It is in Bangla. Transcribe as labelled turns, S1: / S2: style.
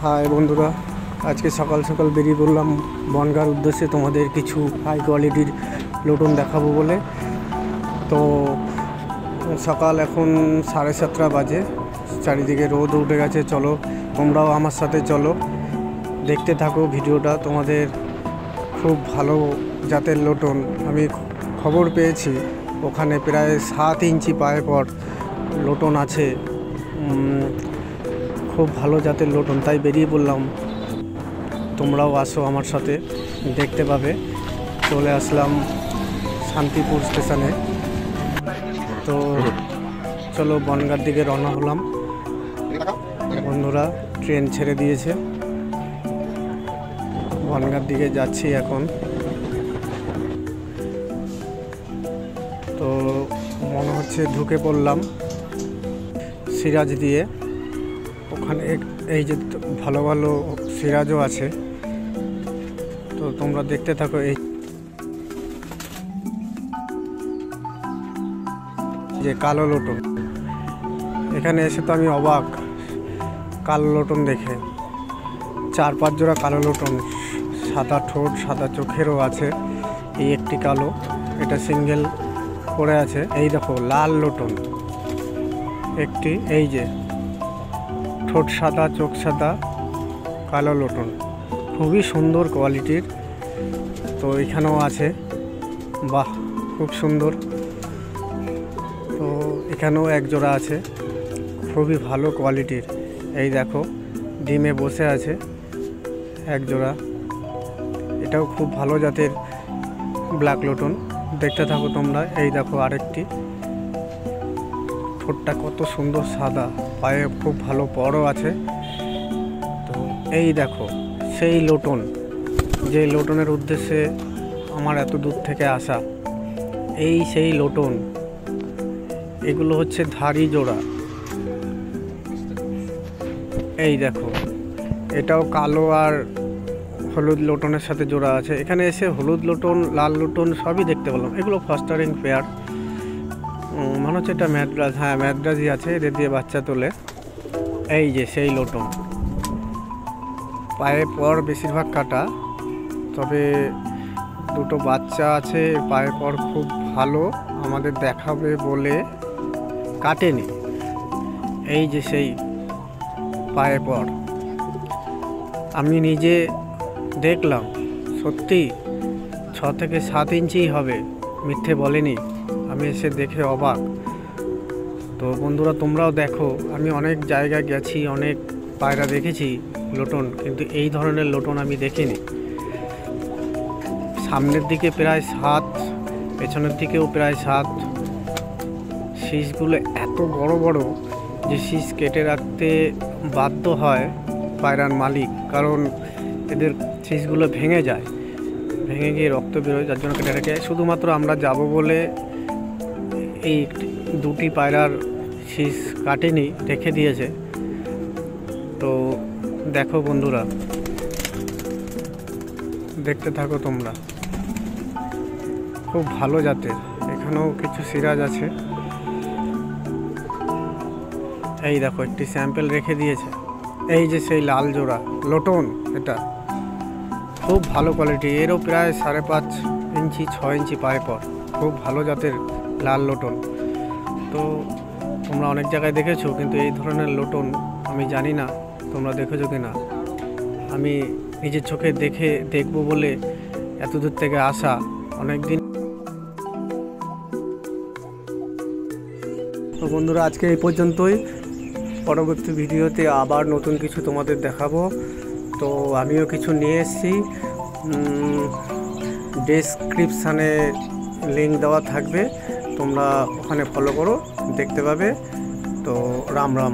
S1: হাই বন্ধুরা, আজকে সকাল সকাল বেরিয়ে পড়লাম বনগাঁর উদ্দেশ্যে তোমাদের কিছু হাই কোয়ালিটির লোটন দেখাবো বলে। তো সকাল এখন 7:30 বাজে, চারিদিকে রোদ উঠে গেছে। চলো তোমরাও আমার সাথে চলো, দেখতে থাকো ভিডিওটা। তোমাদের খুব ভালো জাতের লোটন আমি খবর পেয়েছি, ওখানে প্রায় 7 ইঞ্চি পায়ে পর লোটন আছে, খুব ভালো জাতের লোটন। তাই বেরিয়ে পড়লাম, তোমরাও আসো আমার সাথে, দেখতে পাবে। চলে আসলাম শান্তিপুর স্টেশনে। তো চলো বনগাঁর দিকে রওনা হলাম। বন্ধুরা ট্রেন ছেড়ে দিয়েছে, বনগাঁর দিকে যাচ্ছি এখন। তো মনে হচ্ছে ঢুকে পড়লাম সিরাজ দিয়ে। ওখানে এই যে ভালো ভালো সিরাজও আছে, তো তোমরা দেখতে থাকো। এই যে কালো লোটন, এখানে এসে তো আমি অবাক কালো লোটন দেখে। 4-5 জোড়া কালো লোটন, সাদা ঠোঁট সাদা চোখেরও আছে। এই একটি কালো, এটা সিঙ্গেল পড়ে আছে। এই দেখো লাল লোটন একটি, এই যে ঠোঁট সাদা চোখ সাদা কালো লোটন, খুবই সুন্দর কোয়ালিটির। তো এখানেও আছে, বাহ খুব সুন্দর। তো এখানেও এক জোড়া আছে, খুবই ভালো কোয়ালিটির। এই দেখো ডিমে বসে আছে এক জোড়া, এটাও খুব ভালো জাতের ব্ল্যাক লোটন। দেখতে থাকো তোমরা। এই দেখো আরেকটি, ঠোঁটটা কত সুন্দর সাদা, পায়ে খুব ভালো পরও আছে। তো এই দেখো সেই লোটন, যে লোটনের উদ্দেশ্যে আমার এত দূর থেকে আসা, এই সেই লোটন। এগুলো হচ্ছে ধাড়ি জোড়া। এই দেখো এটাও কালো আর হলুদ লোটনের সাথে জোড়া আছে। এখানে এসে হলুদ লোটন লাল লোটন সবই দেখতে পেলাম। এগুলো ফাস্টারিং পেয়ার, মনে হচ্ছে এটা ম্যাড্রাস। হ্যাঁ ম্যাড্রাসই আছে, এদের দিয়ে বাচ্চা তোলে। এই যে সেই লোটন, পায়ে পর বেশিরভাগ কাটা, তবে দুটো বাচ্চা আছে। পায়ে পর খুব ভালো, আমাদের দেখাবে বলে কাটেনি। এই যে সেই পায়ে পর, আমি নিজে দেখলাম, সত্যি 6 থেকে 7 ইঞ্চি হবে, মিথ্যে বলেনি। আমি এসে দেখে অবাক। তো বন্ধুরা তোমরাও দেখো, আমি অনেক জায়গায় গেছি, অনেক পায়রা দেখেছি লোটন, কিন্তু এই ধরনের লোটন আমি দেখিনি। সামনের দিকে প্রায় 7, পেছনের দিকেও প্রায় 7। শীষগুলো এত বড় বড় যে শীষ কেটে রাখতে বাধ্য হয় পায়রার মালিক, কারণ এদের শীষগুলো ভেঙে যায়, ভেঙে গিয়ে রক্ত বেরোয়, যার জন্য কেটে রাখে। শুধুমাত্র আমরা যাব বলে এই 2টি পায়রার শীষ কাটেনি, রেখে দিয়েছে। তো দেখো বন্ধুরা, দেখতে থাকো তোমরা, খুব ভালো জাতের। এখানেও কিছু সিরাজ আছে। এই দেখো একটি স্যাম্পল রেখে দিয়েছে। এই যে সেই লাল জোড়া লোটন, এটা খুব ভালো কোয়ালিটি। এরও প্রায় 5.5 ইঞ্চি 6 ইঞ্চি পায়ে পর, খুব ভালো জাতের লাল লোটন। তো তোমরা অনেক জায়গায় দেখেছো, কিন্তু এই ধরনের লোটন আমি জানি না তোমরা দেখেছো কি না। আমি নিজের চোখে দেখবো বলে এত দূর থেকে আসা। অনেক দিন। তো বন্ধুরা আজকে এই পর্যন্তই, পরবর্তী ভিডিওতে আবার নতুন কিছু তোমাদের দেখাবো। তো আমিও কিছু নিয়ে এসেছি, ডেসক্রিপশানে লিঙ্ক দেওয়া থাকবে, তোমরা ওখানে ফলো করো, দেখতে পাবে। তো রাম রাম।